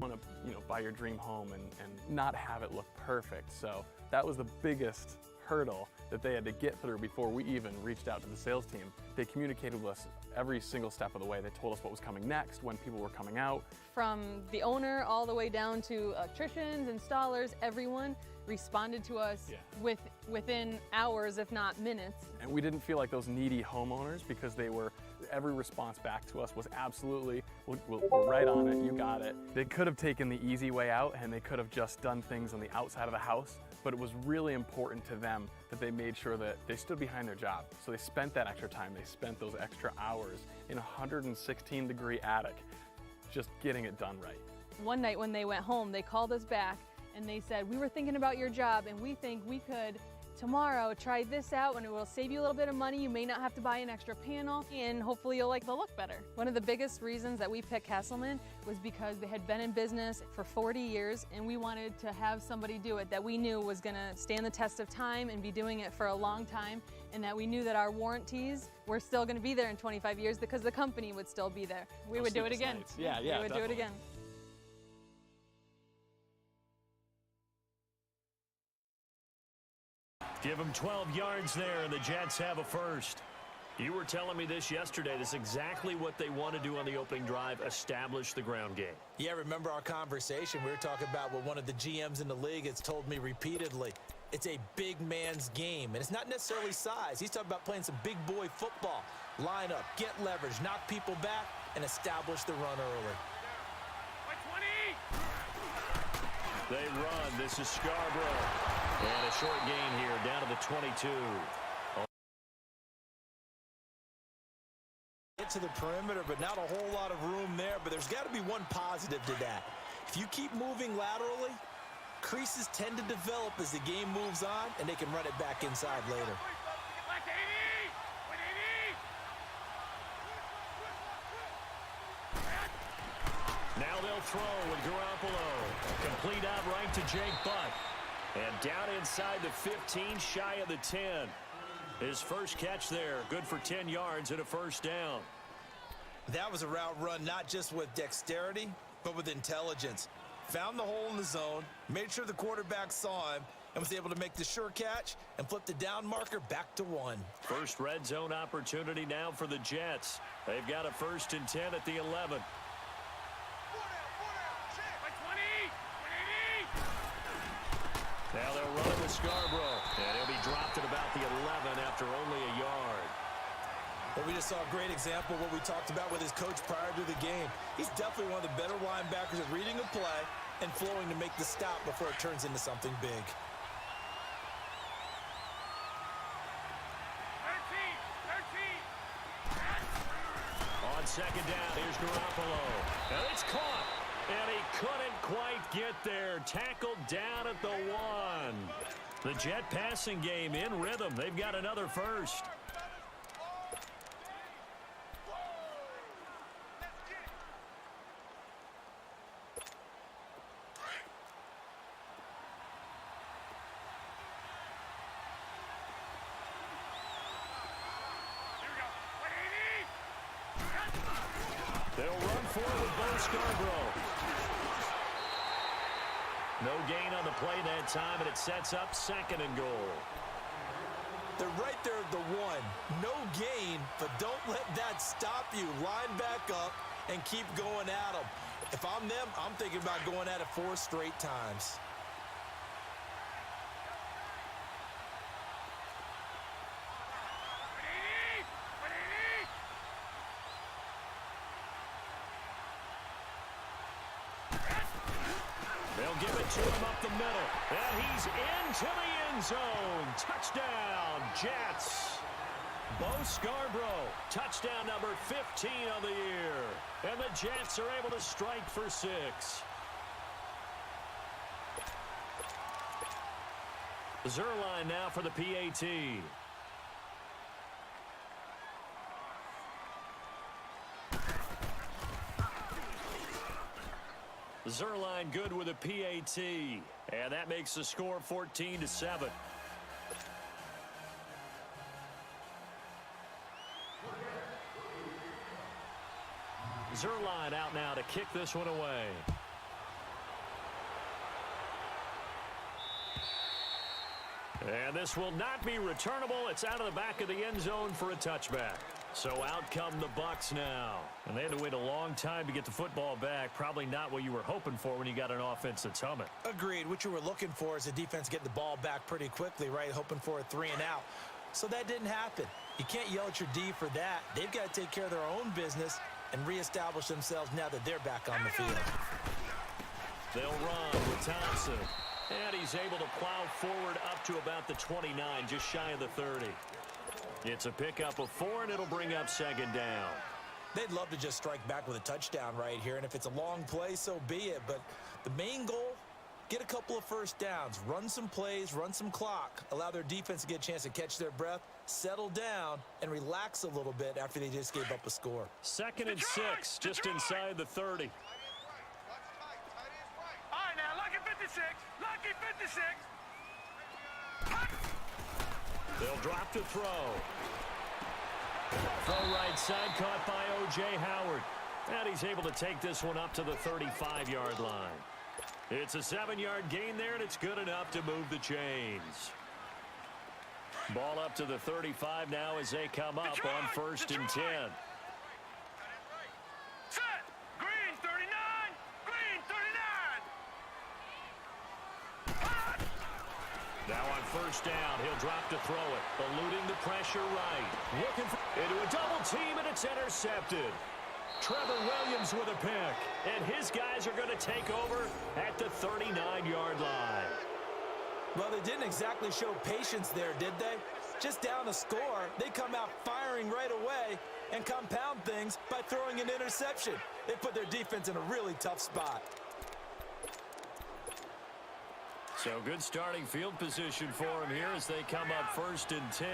Want to, buy your dream home and not have it look perfect. So that was the biggest hurdle that they had to get through before we even reached out to the sales team. They communicated with us every single step of the way. They told us what was coming next, when people were coming out. From the owner all the way down to electricians, installers, everyone responded to us within hours, if not minutes. And we didn't feel like those needy homeowners because every response back to us was absolutely, we're right on it, you got it. They could have taken the easy way out and they could have just done things on the outside of the house, but it was really important to them that they made sure that they stood behind their job. So they spent that extra time, they spent those extra hours in a 116-degree attic, just getting it done right. One night when they went home, they called us back and they said, we were thinking about your job and we think we could tomorrow try this out and it will save you a little bit of money. You may not have to buy an extra panel and hopefully you'll like the look better. One of the biggest reasons that we picked Castleman was because they had been in business for 40 years and we wanted to have somebody do it that we knew was gonna stand the test of time and be doing it for a long time, and that we knew that our warranties were still gonna be there in 25 years because the company would still be there. We would do it again. Nights. Yeah, we would definitely. do it again. Give them 12 yards there, and the Jets have a first. You were telling me this yesterday. This is exactly what they want to do on the opening drive, establish the ground game. Yeah, remember our conversation? We were talking about what one of the GMs in the league has told me repeatedly. It's a big man's game, and it's not necessarily size. He's talking about playing some big boy football. Line up, get leverage, knock people back, and establish the run early. They run. This is Scarborough. And a short gain here, down to the 22. Get to the perimeter, but not a whole lot of room there. But there's got to be one positive to that. If you keep moving laterally, creases tend to develop as the game moves on, and they can run it back inside later. Now they'll throw with Garoppolo. Complete out right to Jake Butt. And down inside the 15, shy of the 10. His first catch there, good for 10 yards and a first down. That was a route run not just with dexterity, but with intelligence. Found the hole in the zone, made sure the quarterback saw him, and was able to make the sure catch and flip the down marker back to 1. First red zone opportunity now for the Jets. They've got a 1st and 10 at the 11. Now they'll run it with Scarborough. And he'll be dropped at about the 11 after only a yard. Well, we just saw a great example of what we talked about with his coach prior to the game. He's definitely one of the better linebackers at reading a play and flowing to make the stop before it turns into something big. 13. On second down, here's Garoppolo. And it's caught. And he couldn't quite get there. Tackled down at the 1. The Jet passing game in rhythm. They've got another first. They'll run for it with Bo Scarborough. No gain on the play that time, and it sets up 2nd and goal. They're right there at the 1. No gain, but don't let that stop you. Line back up and keep going at them. If I'm them, I'm thinking about going at it 4 straight times. They'll give it to him up the middle. And he's into the end zone. Touchdown, Jets. Bo Scarborough, touchdown number 15 of the year. And the Jets are able to strike for 6. Zerline now for the PAT. Zerline good with a PAT. And that makes the score 14-7. Zerline out now to kick this one away. And this will not be returnable. It's out of the back of the end zone for a touchback. So out come the Bucs now. And they had to wait a long time to get the football back. Probably not what you were hoping for when you got an offense that's humming. Agreed. What you were looking for is a defense getting the ball back pretty quickly, right? Hoping for a 3 and out. So that didn't happen. You can't yell at your D for that. They've got to take care of their own business and reestablish themselves now that they're back on the field. They'll run with Thompson. And he's able to plow forward up to about the 29, just shy of the 30. It's a pickup of 4, and it'll bring up 2nd down. They'd love to just strike back with a touchdown right here, and if it's a long play, so be it. But the main goal, get a couple of first downs, run some plays, run some clock, allow their defense to get a chance to catch their breath, settle down, and relax a little bit after they just gave up a score. 2nd and 6, just inside the 30. All right, now, lucky 56. Lucky 56. They'll drop to throw. Throw right side, caught by O.J. Howard. And he's able to take this one up to the 35-yard line. It's a 7-yard gain there, and it's good enough to move the chains. Ball up to the 35 now as they come up on 1st and 10. Set. Green 39. Green 39. Now on 1st down, he'll drop to throw it. Eluding the pressure right. Looking for into a double team, and it's intercepted. Trevor Williams with a pick. And his guys are going to take over at the 39-yard line. Well, they didn't exactly show patience there, did they? Just down a score, they come out firing right away and compound things by throwing an interception. They put their defense in a really tough spot. So good starting field position for him here as they come up 1st and 10.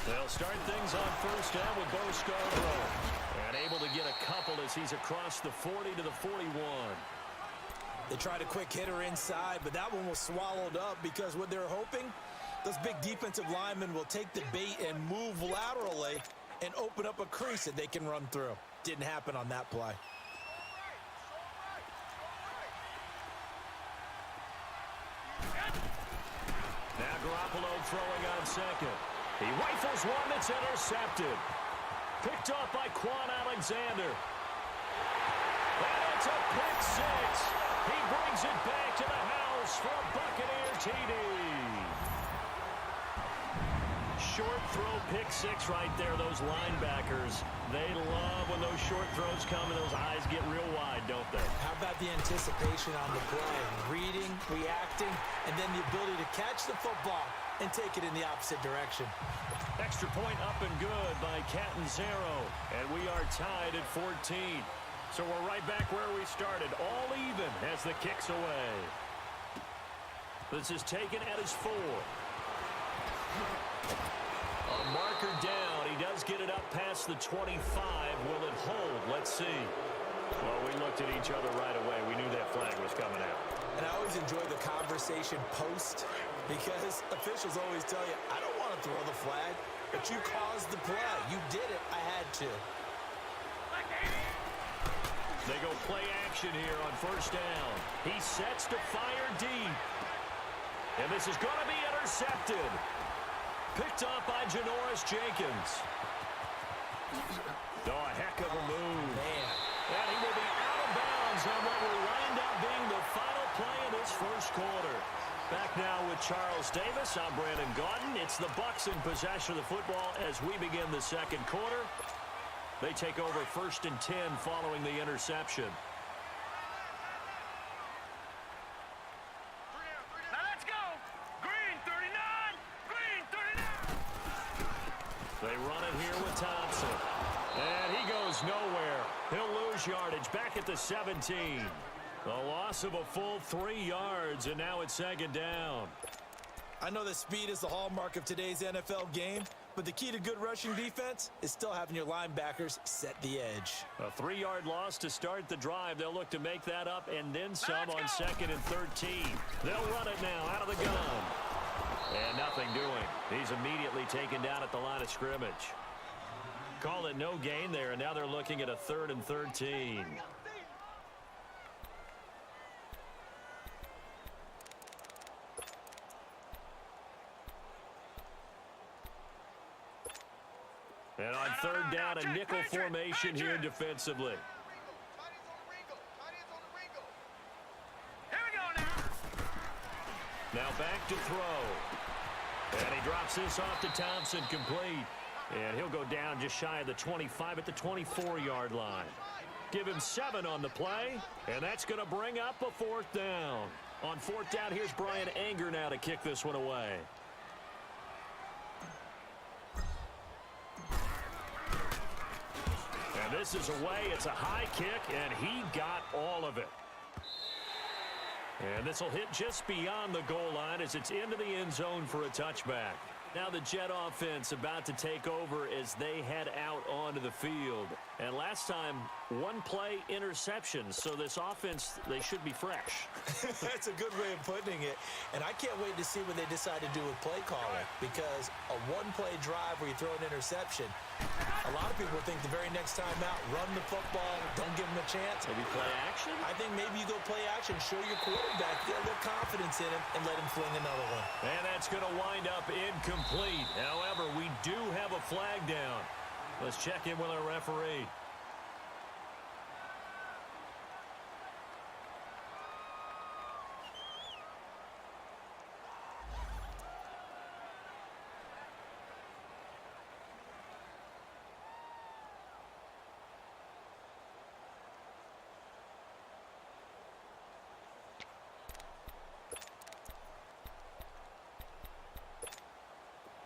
They'll start things on 1st down with Bo Scarborough. And able to get a couple as he's across the 40 to the 41. They tried a quick hitter inside, but that one was swallowed up because what they're hoping, those big defensive linemen will take the bait and move laterally and open up a crease that they can run through. Didn't happen on that play. Now Garoppolo throwing on 2nd. He rifles one that's intercepted. Picked off by Quan Alexander. And it's a pick 6. He brings it back to the house for a Buccaneer TD. Short throw pick 6 right there. Those linebackers, they love when those short throws come and those eyes get real wide, don't they? How about the anticipation on the play? Reading, reacting, and then the ability to catch the football and take it in the opposite direction. Extra point up and good by Catanzaro. And we are tied at 14. So we're right back where we started, all even as the kick's away. This is taken at his 4. A marker down. He does get it up past the 25. Will it hold? Let's see. Well, we looked at each other right away. We knew that flag was coming out. And I always enjoy the conversation post Because officials always tell you, I don't want to throw the flag, but you caused the play. You did it. I had to. They go play action here on first down. He sets to fire deep. And this is going to be intercepted. Picked up by Janoris Jenkins. Oh, a heck of a move. Man. And he will be out of bounds on what will wind up being the final play of this first quarter. Back now with Charles Davis. I'm Brandon Gaudin. It's the Bucs in possession of the football as we begin the second quarter. They take over 1st and 10 following the interception. Now let's go. Green 39. Green 39. They run it here with Thompson. And he goes nowhere. He'll lose yardage back at the 17. A loss of a full 3 yards, and now it's 2nd down. I know that speed is the hallmark of today's NFL game, but the key to good rushing defense is still having your linebackers set the edge. A 3-yard loss to start the drive. They'll look to make that up and then some on 2nd and 13. They'll run it now out of the gun. And nothing doing. He's immediately taken down at the line of scrimmage. Call it no gain there, and now they're looking at a 3rd and 13. And on 3rd down, a nickel formation here defensively. Here we go now. Now back to throw. And he drops this off to Thompson, complete. And he'll go down just shy of the 25 at the 24-yard line. Give him 7 on the play, and that's going to bring up a 4th down. On 4th down, here's Brian Anger now to kick this one away. And this is away. It's a high kick, and he got all of it. And this will hit just beyond the goal line as it's into the end zone for a touchback. Now the Jet offense about to take over as they head out onto the field. And last time, 1-play interception. So this offense, they should be fresh. That's a good way of putting it. And I can't wait to see what they decide to do with play calling, because a 1-play drive where you throw an interception, a lot of people think the very next time out, run the football, don't give them a chance. Maybe play action? I think maybe you go play action, show your quarterback, get a little confidence in him, and let him fling another one. And that's going to wind up incomplete. However, we do have a flag down. Let's check in with our referee.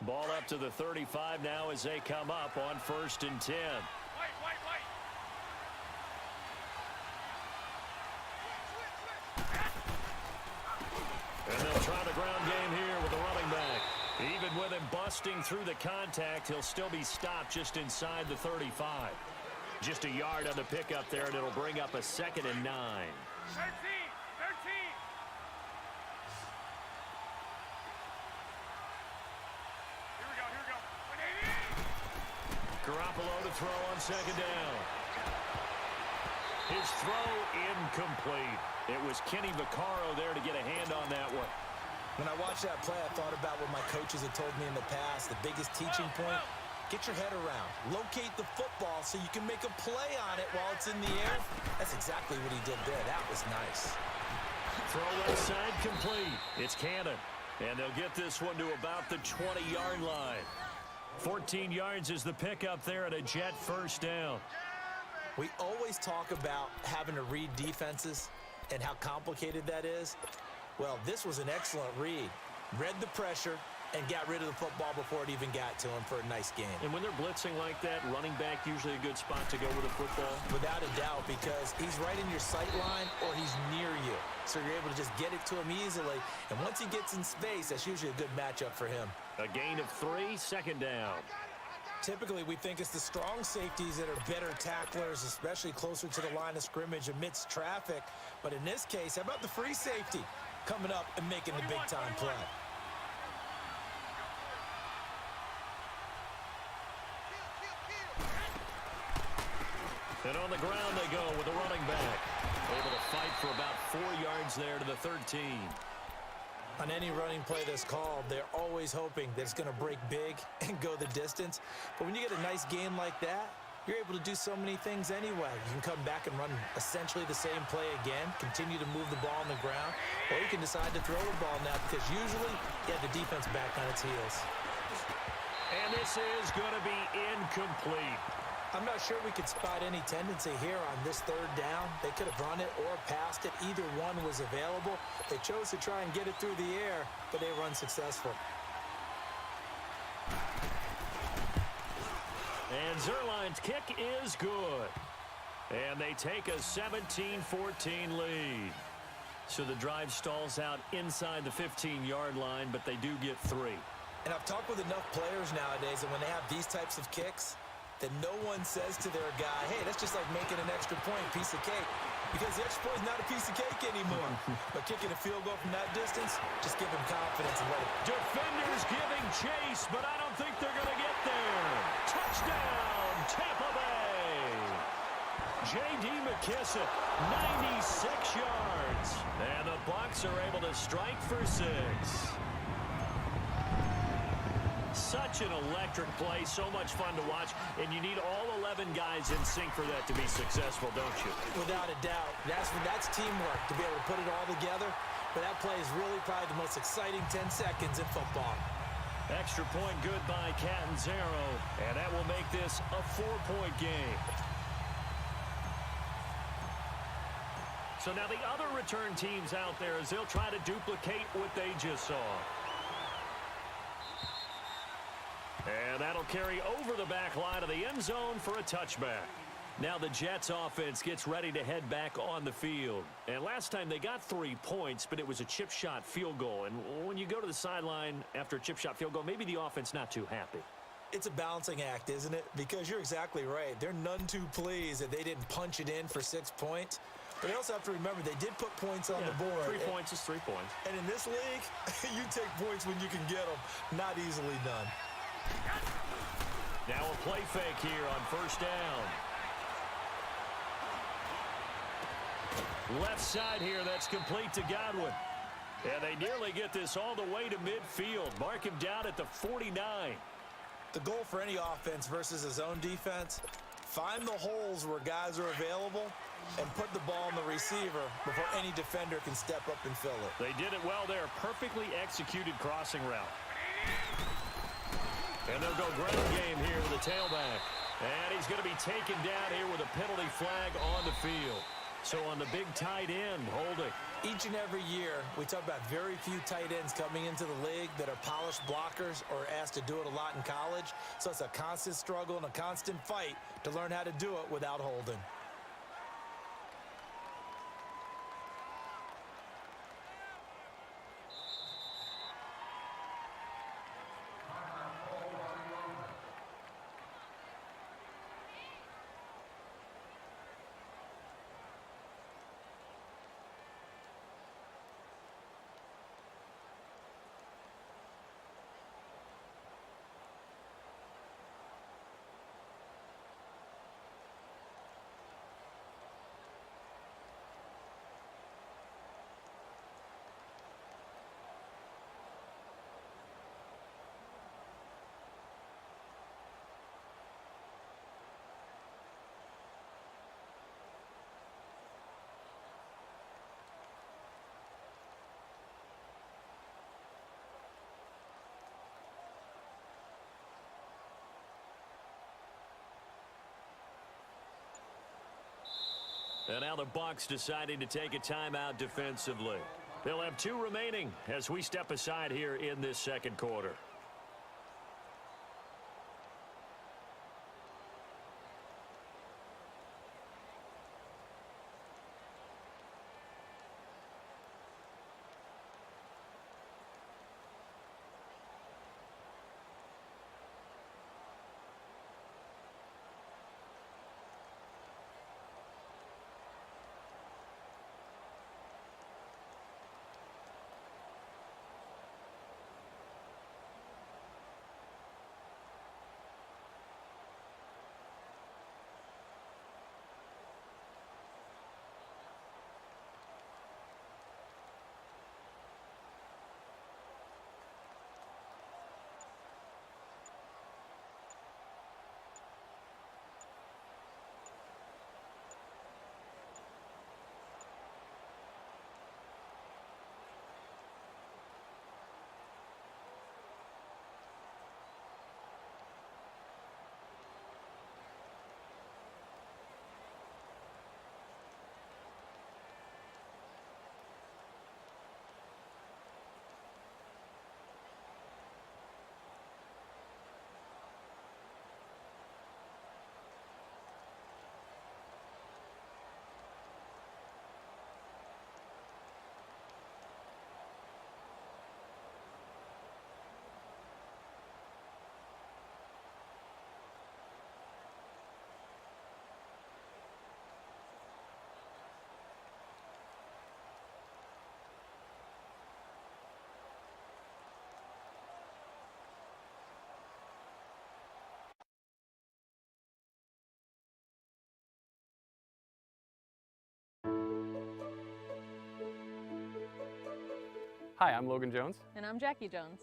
Ball up to the 35 now as they come up on 1st and 10. Wait. And they'll try the ground game here with the running back. Even with him busting through the contact, he'll still be stopped just inside the 35. Just a yard on the pickup there, and it'll bring up a 2nd and 9. 13. Garoppolo to throw on 2nd down. His throw incomplete. It was Kenny Vaccaro there to get a hand on that one. When I watched that play, I thought about what my coaches had told me in the past. The biggest teaching point, get your head around. Locate the football so you can make a play on it while it's in the air. That's exactly what he did there. That was nice. Throw left side complete. It's Cannon. And they'll get this one to about the 20-yard line. 14 yards is the pickup there at a Jet 1st down. We always talk about having to read defenses and how complicated that is. Well, this was an excellent read. Read the pressure and got rid of the football before it even got to him for a nice game. And when they're blitzing like that, running back usually a good spot to go with a football? Without a doubt, because he's right in your sight line or he's near you. So you're able to just get it to him easily. And once he gets in space, that's usually a good matchup for him. A gain of 3, 2nd down. Typically, we think it's the strong safeties that are better tacklers, especially closer to the line of scrimmage amidst traffic. But in this case, how about the free safety coming up and making the big-time play? And on the ground they go with a running back. Able to fight for about 4 yards there to the 13. On any running play that's called, they're always hoping that it's going to break big and go the distance. But when you get a nice gain like that, you're able to do so many things anyway. You can come back and run essentially the same play again, continue to move the ball on the ground, or you can decide to throw the ball now because usually you have the defense back on its heels. And this is going to be incomplete. I'm not sure we could spot any tendency here on this third down. They could have run it or passed it. Either one was available. They chose to try and get it through the air, but they were unsuccessful. And Zerline's kick is good. And they take a 17-14 lead. So the drive stalls out inside the 15-yard line, but they do get 3. And I've talked with enough players nowadays, and when they have these types of kicks, then no one says to their guy, hey, that's just like making an extra point, piece of cake. Because the extra point is not a piece of cake anymore. But kicking a field goal from that distance, just give him confidence and let it. Defenders giving chase, but I don't think they're going to get there. Touchdown, Tampa Bay. J.D. McKissick, 96 yards. And the Bucs are able to strike for 6. Such an electric play, so much fun to watch, and you need all 11 guys in sync for that to be successful, don't you? Without a doubt. That's teamwork, to be able to put it all together. But that play is really probably the most exciting 10 seconds in football. Extra point good by Catanzaro, and that will make this a 4-point game. So now the other return teams out there, as they'll try to duplicate what they just saw. And that'll carry over the back line of the end zone for a touchback. Now the Jets offense gets ready to head back on the field. And last time they got 3 points, but it was a chip shot field goal. And when you go to the sideline after a chip shot field goal, maybe the offense not too happy. It's a balancing act, isn't it? Because you're exactly right. They're none too pleased that they didn't punch it in for 6 points. But you also have to remember they did put points on the board. 3 points is 3 points. And in this league, you take points when you can get them. Not easily done. Now a play fake here on first down. Left side here, that's complete to Godwin. And they nearly get this all the way to midfield. Mark him down at the 49. The goal for any offense versus his own defense, find the holes where guys are available and put the ball in the receiver before any defender can step up and fill it. They did it well there. Perfectly executed crossing route. And they'll go ground game here with the tailback. And he's going to be taken down here with a penalty flag on the field. So on the big tight end, holding. Each and every year, we talk about very few tight ends coming into the league that are polished blockers or asked to do it a lot in college. So it's a constant struggle and a constant fight to learn how to do it without holding. And now the Bucs deciding to take a timeout defensively. They'll have 2 remaining as we step aside here in this second quarter. Hi, I'm Logan Jones. And I'm Jackie Jones.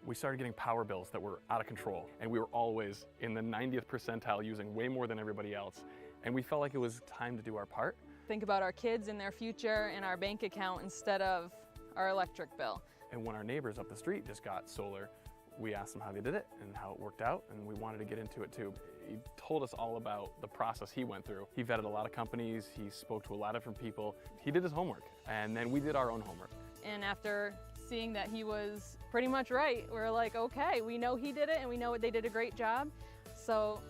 We started getting power bills that were out of control, and we were always in the 90th percentile, using way more than everybody else. And we felt like it was time to do our part. Think about our kids and their future and our bank account instead of our electric bill. And when our neighbors up the street just got solar, we asked them how they did it and how it worked out, and we wanted to get into it too. He told us all about the process he went through. He vetted a lot of companies, he spoke to a lot of different people. He did his homework, and then we did our own homework. And after seeing that he was pretty much right, we're like, okay, we know he did it and we know they did a great job, so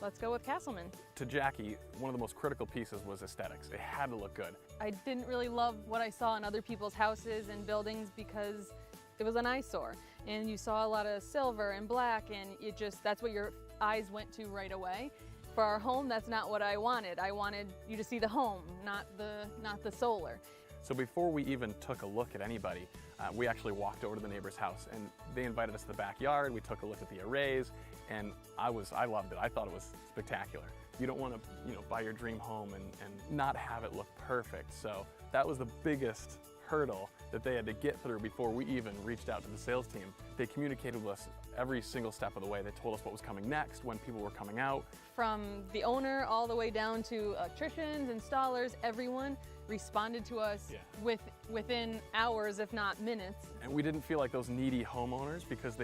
let's go with Castleman. To Jackie, one of the most critical pieces was aesthetics. It had to look good. I didn't really love what I saw in other people's houses and buildings because it was an eyesore. And you saw a lot of silver and black, and that's what your eyes went to right away. For our home, that's not what I wanted. I wanted you to see the home, not the solar. So before we even took a look at anybody, we actually walked over to the neighbor's house, and they invited us to the backyard. We took a look at the arrays, and I loved it. I thought it was spectacular. You don't want to, buy your dream home and not have it look perfect. So that was the biggest hurdle that they had to get through before we even reached out to the sales team. They communicated with us every single step of the way. They told us what was coming next, when people were coming out. From the owner all the way down to electricians, installers, everyone responded to us within hours, if not minutes. And we didn't feel like those needy homeowners, because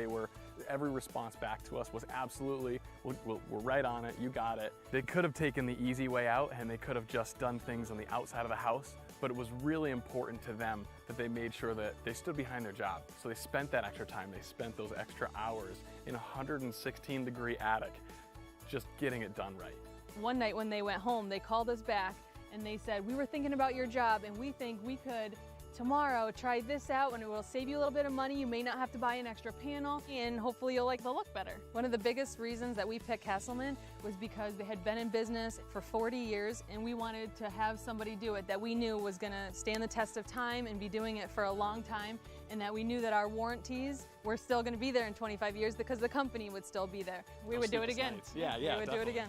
every response back to us was absolutely, we're right on it, you got it. They could have taken the easy way out, and they could have just done things on the outside of the house, but it was really important to them that they made sure that they stood behind their job. So they spent that extra time, they spent those extra hours in a 116-degree attic, just getting it done right. One night when they went home, they called us back and they said, we were thinking about your job and we think we could tomorrow try this out and it will save you a little bit of money. You may not have to buy an extra panel and hopefully you'll like the look better. One of the biggest reasons that we picked Castleman was because they had been in business for 40 years and we wanted to have somebody do it that we knew was gonna stand the test of time and be doing it for a long time, and that we knew that our warranties were still gonna be there in 25 years because the company would still be there. We would do it again. Yeah, we would definitely. do it again.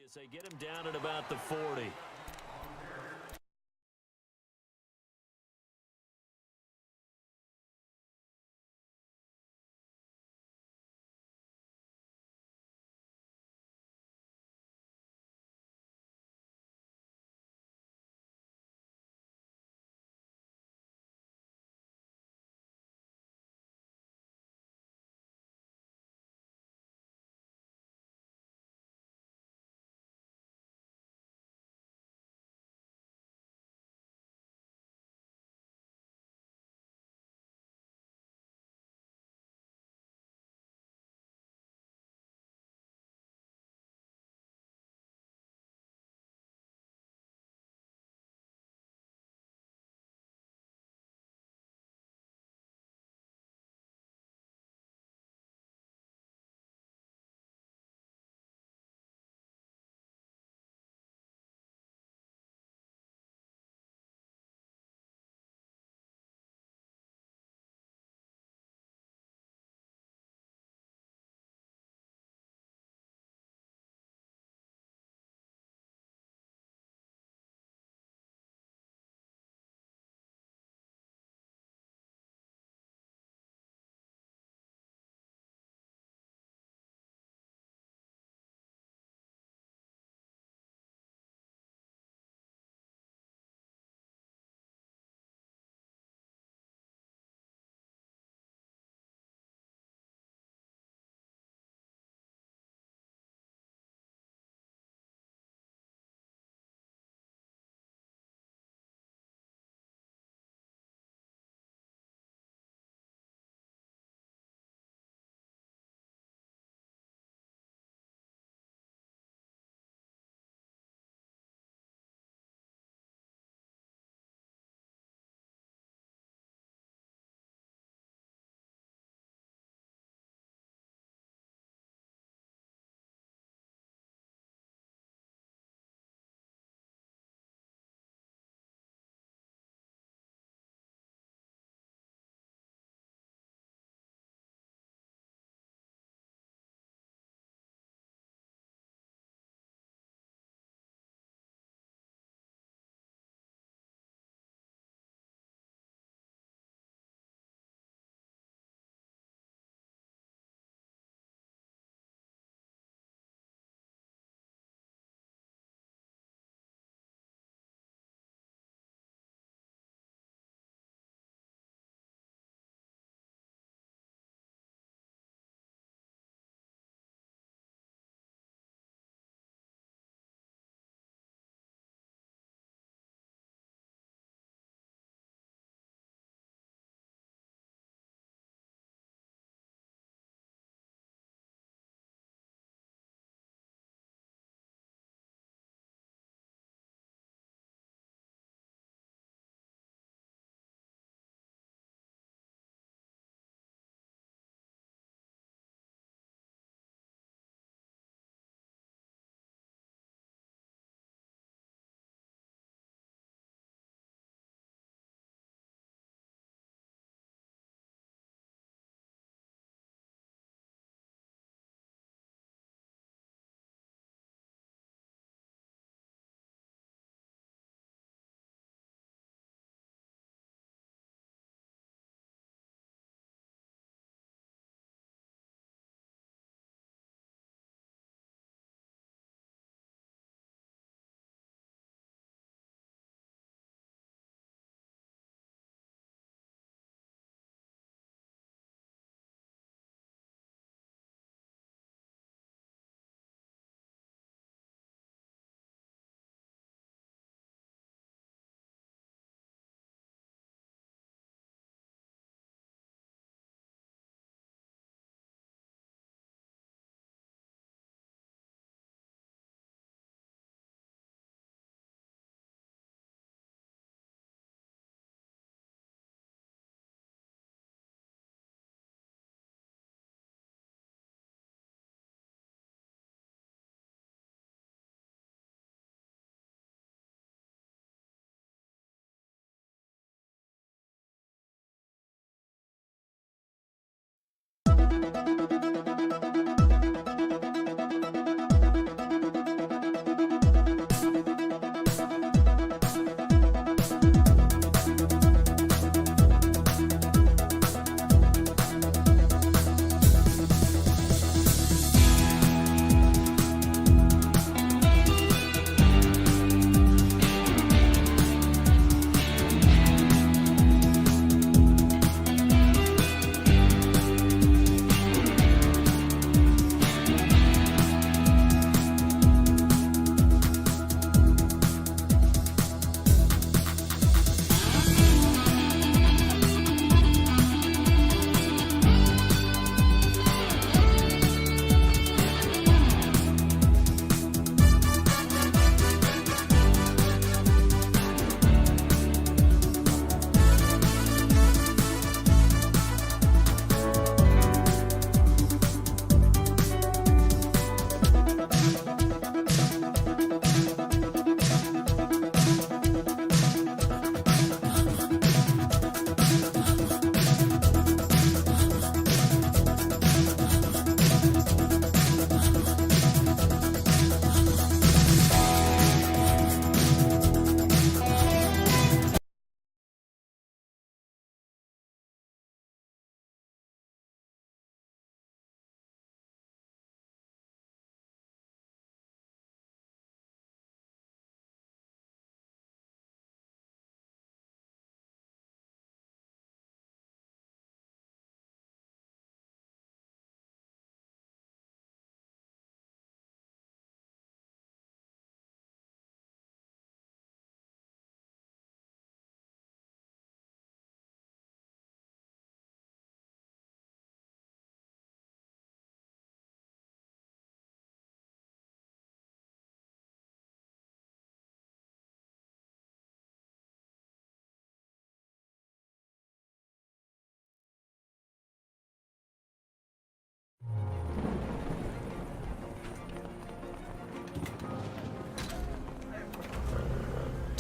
As they get him down at about the 40.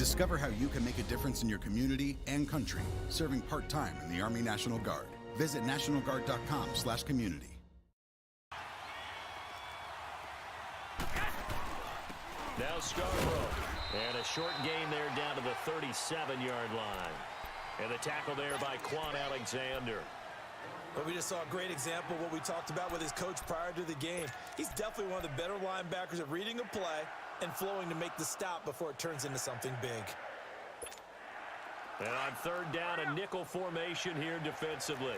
Discover how you can make a difference in your community and country, serving part-time in the Army National Guard. Visit nationalguard.com/community. Now Scarborough. And a short gain there down to the 37-yard line. And the tackle there by Quan Alexander. But we just saw a great example of what we talked about with his coach prior to the game. He's definitely one of the better linebackers at reading a play and flowing to make the stop before it turns into something big. And on third down, a nickel formation here defensively.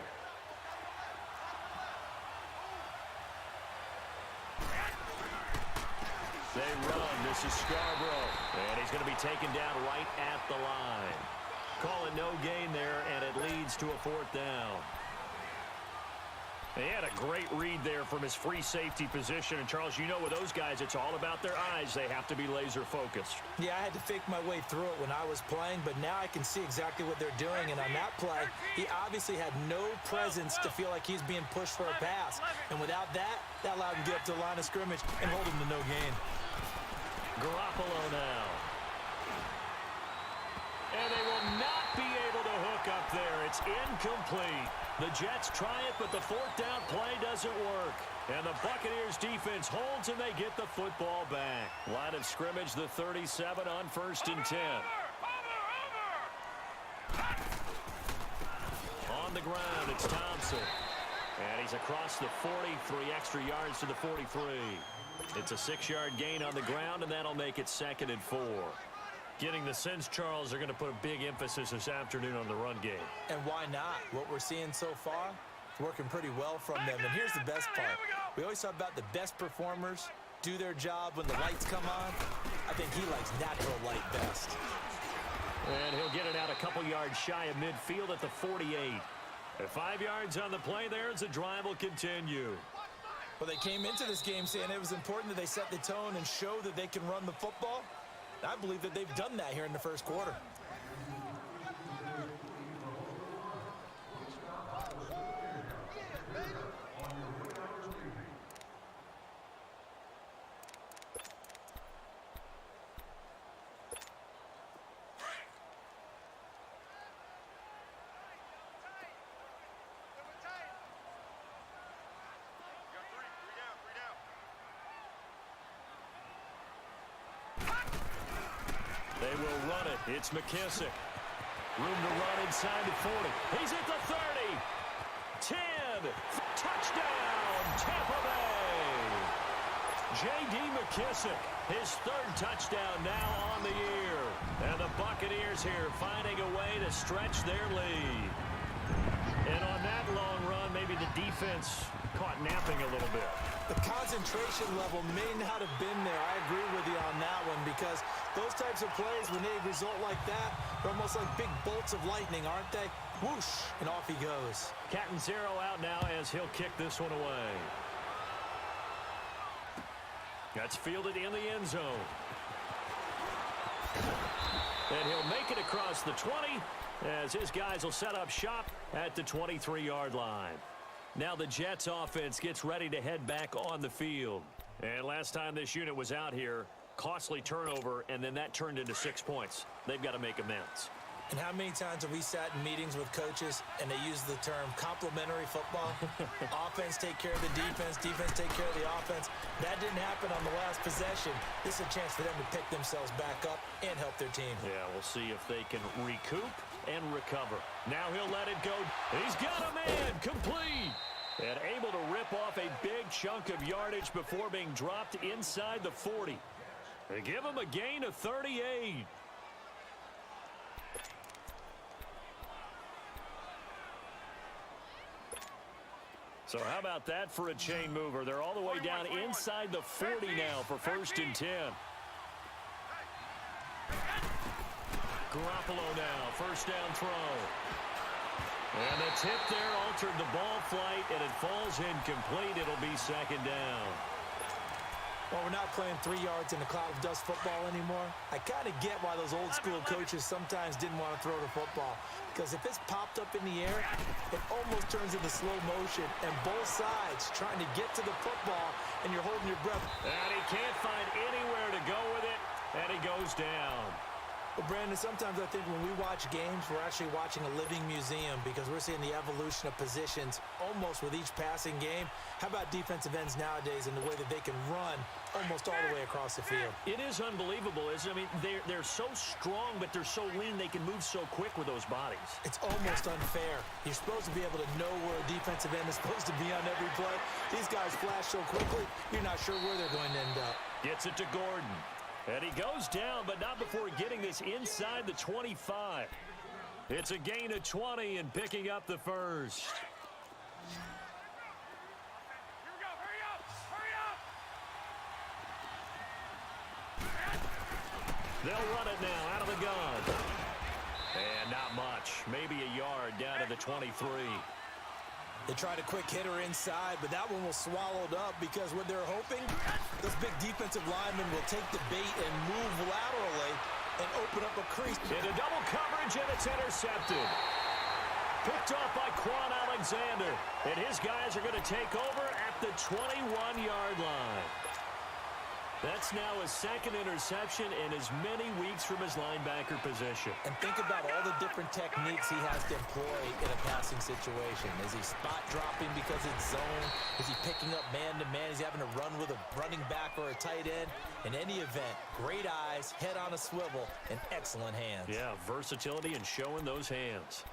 They run. This is Scarborough. And he's going to be taken down right at the line. Calling no gain there, and it leads to a fourth down. He had a great read there from his free safety position. And, Charles, you know with those guys, it's all about their eyes. They have to be laser-focused. Yeah, I had to fake my way through it when I was playing, but now I can see exactly what they're doing. And on that play, he obviously had no presence to feel like he's being pushed for a pass. And without that, that allowed him to get up to the line of scrimmage and hold him to no gain. Garoppolo now. And they will not be able to hook up there. It's incomplete. The Jets try it, but the fourth down play doesn't work. And the Buccaneers defense holds, and they get the football back. Line of scrimmage, the 37 on 1st and 10. On the ground, it's Thompson. And he's across the 40, 3 extra yards to the 43. It's a 6-yard gain on the ground, and that'll make it 2nd and 4. Getting the sense, Charles, they're going to put a big emphasis this afternoon on the run game. And why not? What we're seeing so far, working pretty well from them. And here's the best part. We always talk about the best performers do their job when the lights come on. I think he likes natural light best. And he'll get it out a couple yards shy of midfield at the 48. At 5 yards on the play there as the drive will continue. Well, they came into this game saying it was important that they set the tone and show that they can run the football. I believe that they've done that here in the first quarter. They will run it. It's McKissick. Room to run inside the 40. He's at the 30. 10. Touchdown, Tampa Bay. J.D. McKissick, his 3rd touchdown now on the year. And the Buccaneers here finding a way to stretch their lead. And on that long run, maybe the defense caught napping a little bit. The concentration level may not have been there. I agree with you on that one because those types of plays, when they result like that, they're almost like big bolts of lightning, aren't they? Whoosh, and off he goes. Catanzaro out now as he'll kick this one away. That's fielded in the end zone. And he'll make it across the 20 as his guys will set up shop at the 23-yard line. Now the Jets offense gets ready to head back on the field. And last time this unit was out here, costly turnover, and then that turned into 6 points. They've got to make amends. And how many times have we sat in meetings with coaches and they use the term complementary football? Offense take care of the defense, defense take care of the offense. That didn't happen on the last possession. This is a chance for them to pick themselves back up and help their team. Yeah, we'll see if they can recoup and recover. Now he'll let it go. He's got a man, complete. And able to rip off a big chunk of yardage before being dropped inside the 40. They give him a gain of 38. So how about that for a chain mover? They're all the way down inside the 40 now for 1st and 10. Garoppolo now, 1st down throw. And the tip there altered the ball flight, and it falls incomplete. It'll be 2nd down. Well, we're not playing 3 yards in a cloud of dust football anymore. I kind of get why those old school coaches sometimes didn't want to throw the football. Because if it's popped up in the air, it almost turns into slow motion. And both sides trying to get to the football, and you're holding your breath. And he can't find anywhere to go with it, and he goes down. Well, Brandon, sometimes I think when we watch games, we're actually watching a living museum because we're seeing the evolution of positions almost with each passing game. How about defensive ends nowadays and the way that they can run almost all the way across the field? It is unbelievable, isn't it? I mean, they're so strong, but they're so lean. They can move so quick with those bodies. It's almost unfair. You're supposed to be able to know where a defensive end is supposed to be on every play. These guys flash so quickly, you're not sure where they're going to end up. Gets it to Gordon. And he goes down, but not before getting this inside the 25. It's a gain of 20 and picking up the first. Here we go. Hurry up. Hurry up. They'll run it now out of the gun. And not much. Maybe a yard down to the 23. They tried a quick hitter inside, but that one was swallowed up because what they're hoping, this big defensive lineman will take the bait and move laterally and open up a crease. Into double coverage, and it's intercepted. Picked off by Quan Alexander. And his guys are going to take over at the 21-yard line. That's now his second interception in as many weeks from his linebacker position. And think about all the different techniques he has to employ in a passing situation. Is he spot dropping because it's zone? Is he picking up man-to-man? Is he having to run with a running back or a tight end? In any event, great eyes, head on a swivel, and excellent hands. Yeah, versatility and showing those hands.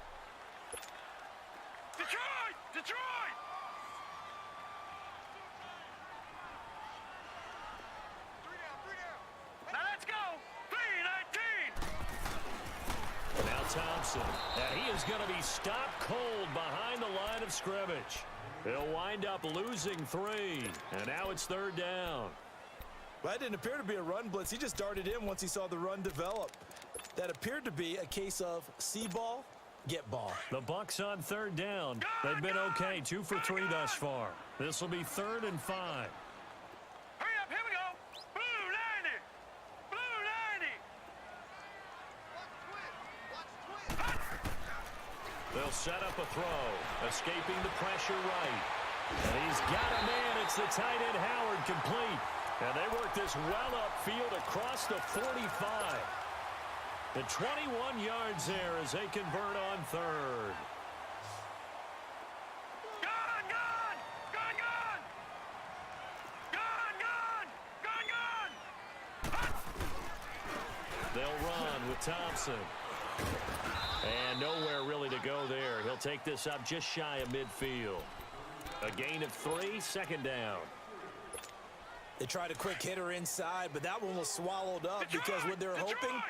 Detroit! Detroit! Now let's go. 3-19. Now Thompson. And he is going to be stopped cold behind the line of scrimmage. He'll wind up losing 3. And now it's third down. Well, that didn't appear to be a run blitz. He just darted in once he saw the run develop. That appeared to be a case of see ball, get ball. The Bucs on third down. They've been okay, 2 for 3 thus far. This will be 3rd and 5. Hurry up. Here we go. Blue 90. Blue 90. They'll set up a throw, escaping the pressure right. And he's got a man. It's the tight end Howard, complete. And they work this well upfield across the 45. The 21 yards there as they convert on third. Gone, gone. Gone, gone. Gone, gone. Gone, gone. They'll run with Thompson. And nowhere really to go there. He'll take this up just shy of midfield. A gain of 3, second down. They tried a quick hitter inside, but that one was swallowed up because what they're hoping,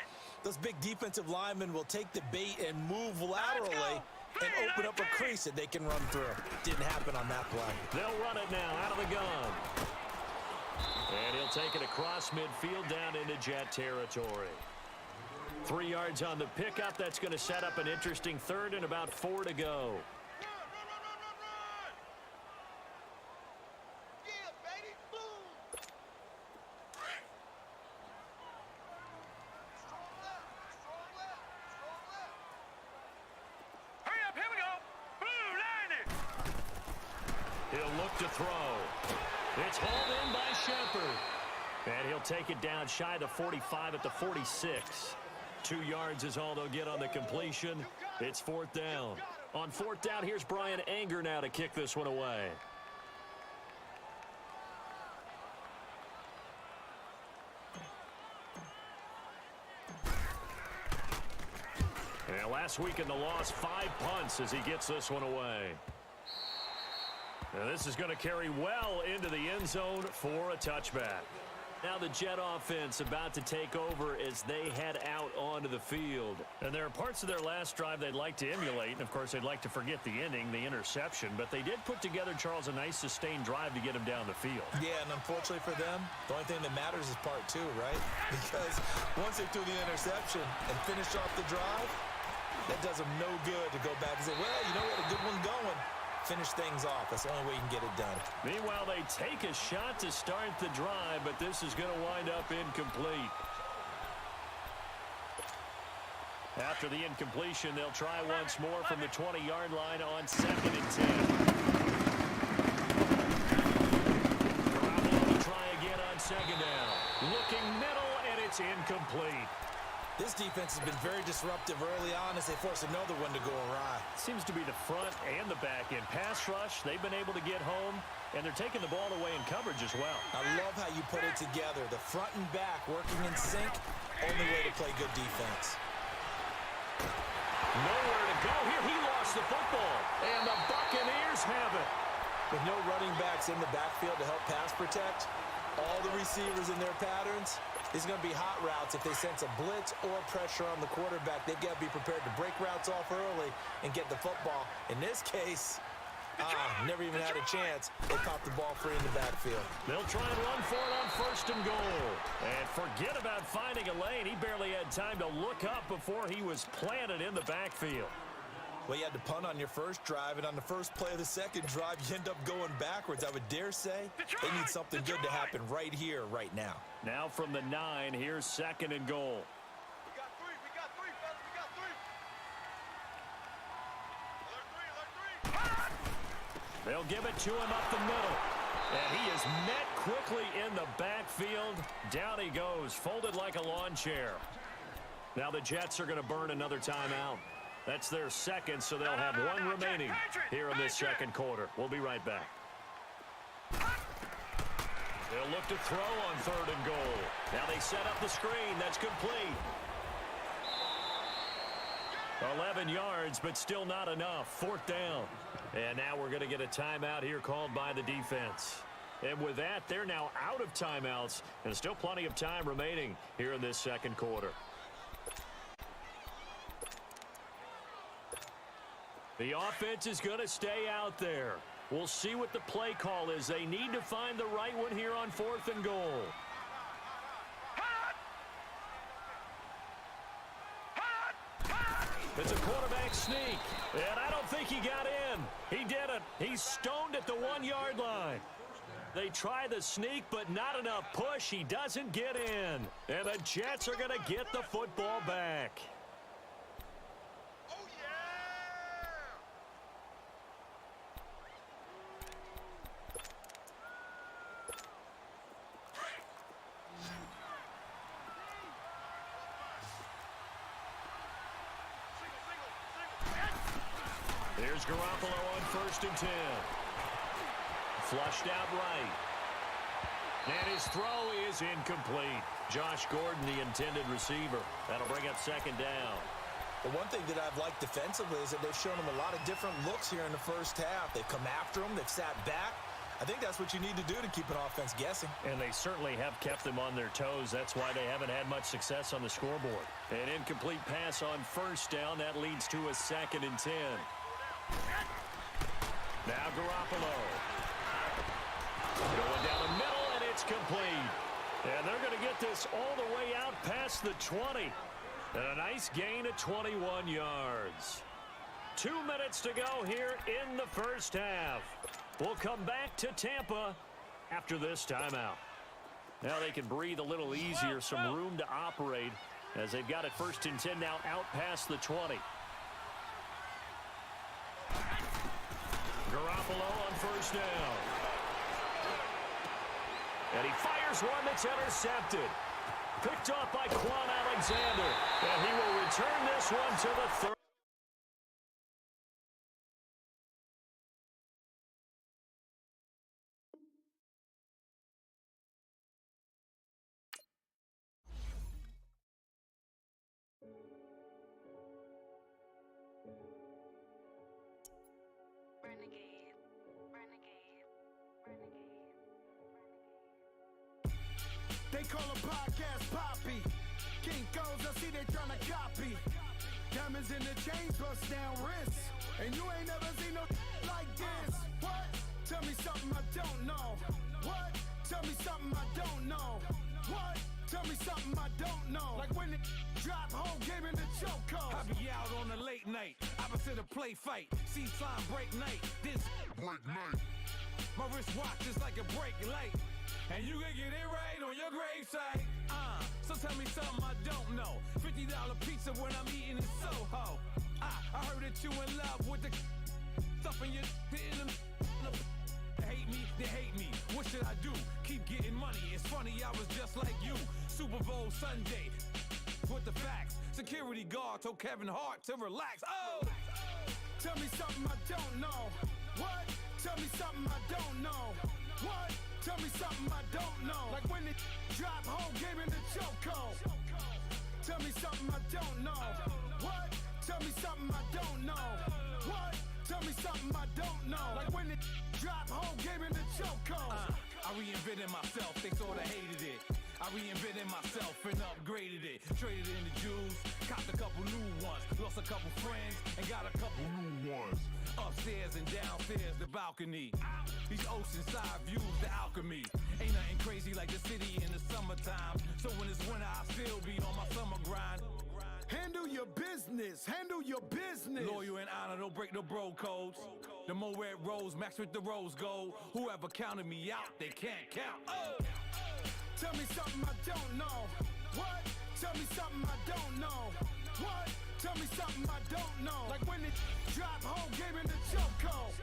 those big defensive linemen will take the bait and move laterally and open up a crease that they can run through. Didn't happen on that play. They'll run it now out of the gun. And he'll take it across midfield down into Jet territory. 3 yards on the pickup. That's going to set up an interesting third and about 4 to go. To throw. It's hauled in by Shepard. And he'll take it down shy of the 45 at the 46. 2 yards is all they'll get on the completion. It's 4th down. On 4th down, here's Brian Anger now to kick this one away. And last week in the loss, 5 punts as he gets this one away. Now this is going to carry well into the end zone for a touchback. Now the Jet offense about to take over as they head out onto the field. And there are parts of their last drive they'd like to emulate. And, of course, they'd like to forget the ending, the interception. But they did put together, Charles, a nice sustained drive to get him down the field. Yeah, and unfortunately for them, the only thing that matters is part 2, right? Because once they threw the interception and finished off the drive, that does them no good to go back and say, well, you know what, a good one going. Finish things off. That's the only way you can get it done. Meanwhile, they take a shot to start the drive, but this is going to wind up incomplete. After the incompletion, they'll try once more from the 20-yard line on 2nd and 10. Garoppolo will try again on 2nd down. Looking middle, and it's incomplete. This defense defense has been very disruptive early on as they force another one to go awry. Seems to be the front and the back end. Pass rush, they've been able to get home, and they're taking the ball away in coverage as well. I love how you put it together. The front and back working in sync, only way to play good defense. Nowhere to go here. He lost the football, and the Buccaneers have it. With no running backs in the backfield to help pass protect, all the receivers in their patterns, it's going to be hot routes. If they sense a blitz or pressure on the quarterback, they've got to be prepared to break routes off early and get the football. In this case, never even had a chance. They caught the ball free in the backfield. They'll try and run for it on 1st and goal. And forget about finding a lane. He barely had time to look up before he was planted in the backfield. Well, you had to punt on your first drive, and on the first play of the second drive, you end up going backwards. I would dare say they need something good to happen right here, right now. Now from the 9, here's 2nd and goal. We got three, fellas, we got three. Alert three. They'll give it to him up the middle. And he is met quickly in the backfield. Down he goes, folded like a lawn chair. Now the Jets are going to burn another timeout. That's their second, so they'll have one remaining here in this second quarter. We'll be right back. They'll look to throw on 3rd and goal. Now they set up the screen. That's complete. 11 yards, but still not enough. 4th down. And now we're going to get a timeout here called by the defense. And with that, they're now out of timeouts, and still plenty of time remaining here in this second quarter. The offense is going to stay out there. We'll see what the play call is. They need to find the right one here on 4th and goal. It's a quarterback sneak, and I don't think he got in. He didn't. He's stoned at the 1-yard line. They try the sneak, but not enough push. He doesn't get in. And the Jets are going to get the football back. Here's Garoppolo on 1st and 10. Flushed out right. And his throw is incomplete. Josh Gordon, the intended receiver. That'll bring up 2nd down. The one thing that I've liked defensively is that they've shown them a lot of different looks here in the first half. They've come after them. They've sat back. I think that's what you need to do to keep an offense guessing. And they certainly have kept them on their toes. That's why they haven't had much success on the scoreboard. An incomplete pass on 1st down. That leads to a 2nd and 10. Now Garoppolo. Going down the middle, and it's complete. And they're going to get this all the way out past the 20. And a nice gain of 21 yards. 2 minutes to go here in the first half. We'll come back to Tampa after this timeout. Now they can breathe a little easier, some room to operate as they've got it 1st and 10 now out past the 20. Garoppolo on 1st down. And he fires one that's intercepted. Picked off by Quan Alexander. And he will return this one to the 30. They call a podcast Poppy. Kinkos, I see they tryna copy. Diamonds in the chains, bust down wrists. And you ain't never seen no like this. What? Tell me something I don't know. What? Tell me something I don't know. What? Tell me something I don't know. Like when it drop, whole game in the chokehold. I be out on a late night, opposite a play fight. See slime break night, this break night. My wristwatch is like a break light. And you can get it right on your gravesite. So tell me something I don't know. $50 pizza when I'm eating in Soho. I heard that you in love with the stuff in your in them. Hate me, they hate me. What should I do? Keep getting money. It's funny, I was just like you. Super Bowl Sunday with the facts. Security guard told Kevin Hart to relax. Oh! Tell me something I don't know. What? Tell me something I don't know. What? Tell me something I don't know. Like when it drop home, game in the chokehold. Tell me something I don't know. What? Tell me something I don't know. What? Tell me something I don't know. Like when it drop home, game in the chokehold. I reinvented myself, they sorta hated it. I reinvented myself and upgraded it. Traded in the Jews, copped a couple new ones. Lost a couple friends and got a couple new ones. Upstairs and downstairs, the balcony. These oceanside views, the alchemy. Ain't nothing crazy like the city in the summertime. So when it's winter, I still be on my summer grind. Handle your business, handle your business. Loyal and honor, don't break the bro codes. The more red rose, max with the rose gold. Whoever counted me out, they can't count. Oh! Tell me something I don't know. What? Tell me something I don't know. What? Tell me something I don't know. Like when it drop home, game in the chokehold.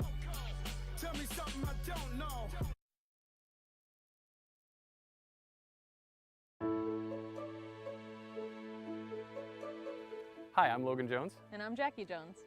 Tell me something I don't know. Hi, I'm Logan Jones. And I'm Jackie Jones.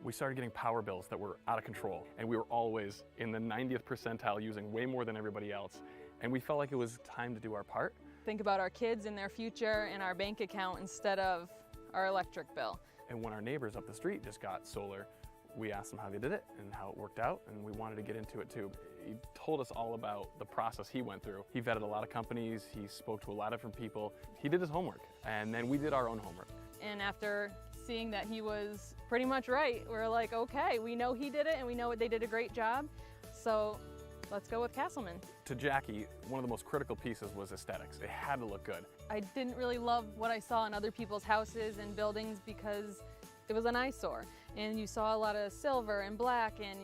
We started getting power bills that were out of control, and we were always in the 90th percentile, using way more than everybody else. And we felt like it was time to do our part. Think about our kids and their future and our bank account instead of our electric bill. And when our neighbors up the street just got solar, we asked them how they did it and how it worked out, and we wanted to get into it too. He told us all about the process he went through. He vetted a lot of companies, he spoke to a lot of different people. He did his homework, and then we did our own homework. And after seeing that he was pretty much right, we're like, okay, we know he did it and we know they did a great job, so let's go with Castleman. To Jackie, one of the most critical pieces was aesthetics. It had to look good. I didn't really love what I saw in other people's houses and buildings because it was an eyesore. And you saw a lot of silver and black, and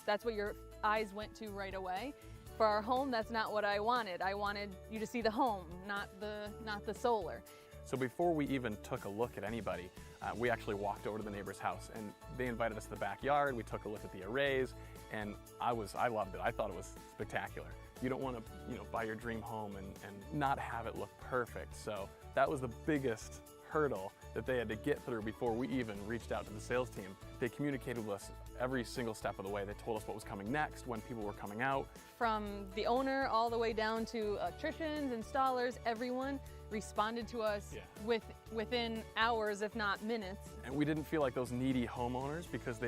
that's what your eyes went to right away. For our home, that's not what I wanted. I wanted you to see the home, not the solar. So before we even took a look at anybody, we actually walked over to the neighbor's house, and they invited us to the backyard. We took a look at the arrays, and I loved it. I thought it was spectacular. You don't want to, buy your dream home and not have it look perfect. So that was the biggest hurdle that they had to get through before we even reached out to the sales team. They communicated with us every single step of the way. They told us what was coming next, when people were coming out. From the owner all the way down to electricians, installers, everyone responded to us within hours, if not minutes. And we didn't feel like those needy homeowners, because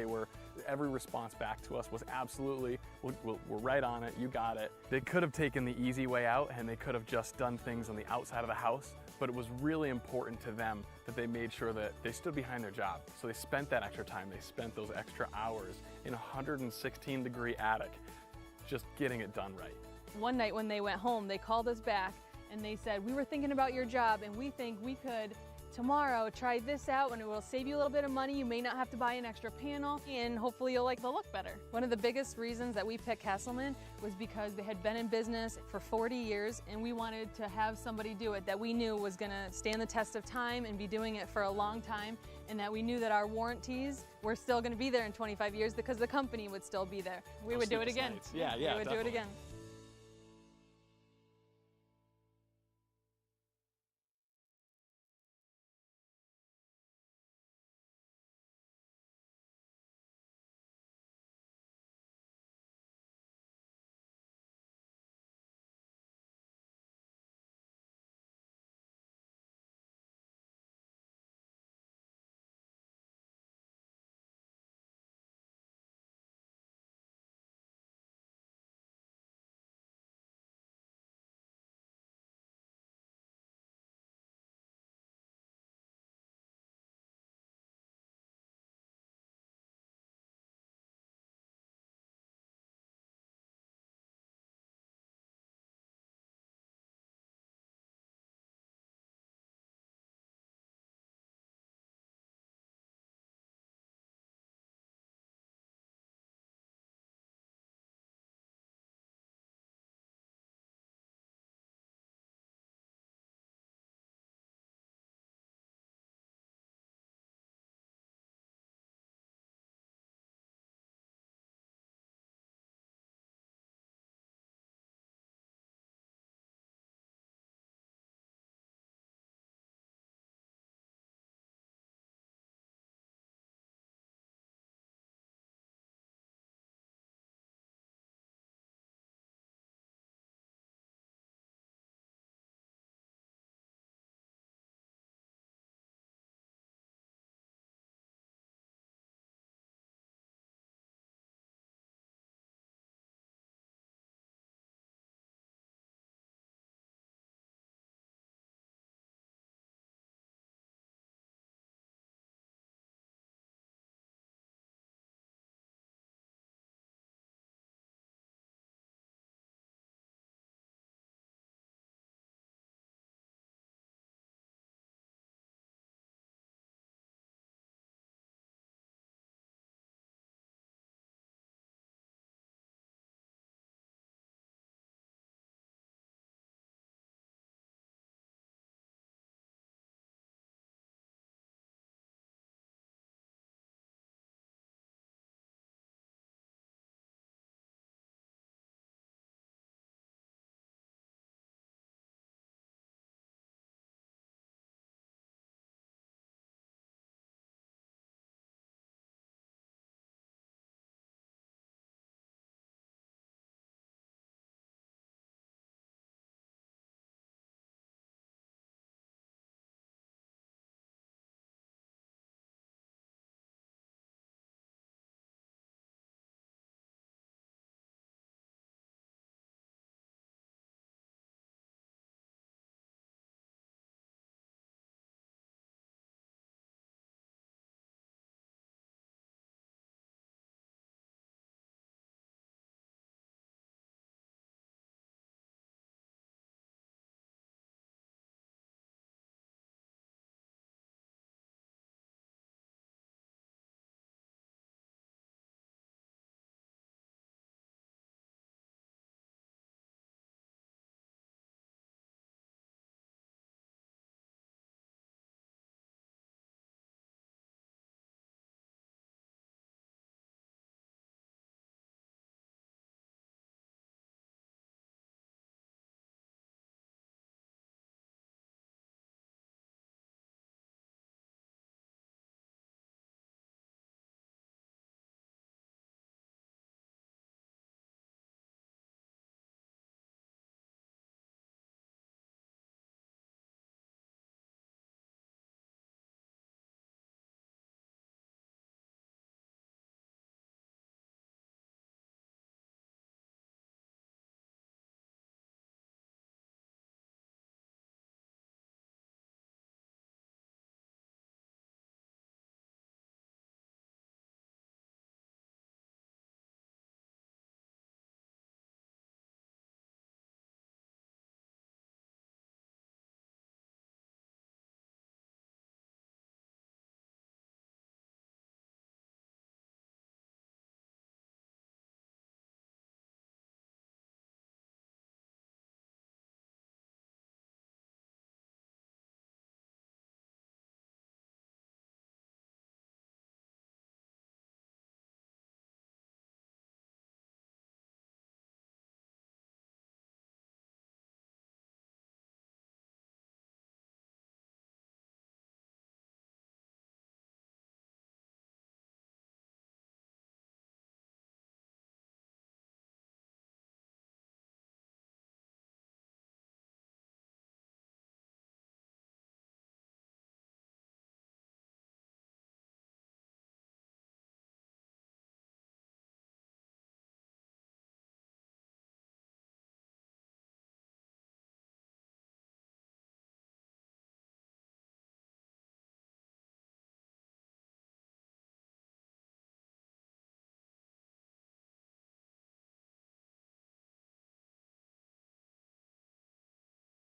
every response back to us was absolutely, we're right on it, you got it. They could have taken the easy way out and they could have just done things on the outside of the house, but it was really important to them that they made sure that they stood behind their job. So they spent that extra time, they spent those extra hours in a 116-degree attic, just getting it done right. One night when they went home, they called us back and they said, we were thinking about your job and we think we could tomorrow try this out and it will save you a little bit of money. You may not have to buy an extra panel and hopefully you'll like the look better. One of the biggest reasons that we picked Castleman was because they had been in business for 40 years and we wanted to have somebody do it that we knew was gonna stand the test of time and be doing it for a long time, and that we knew that our warranties were still gonna be there in 25 years because the company would still be there. We would do it again. Yeah, we would do it again.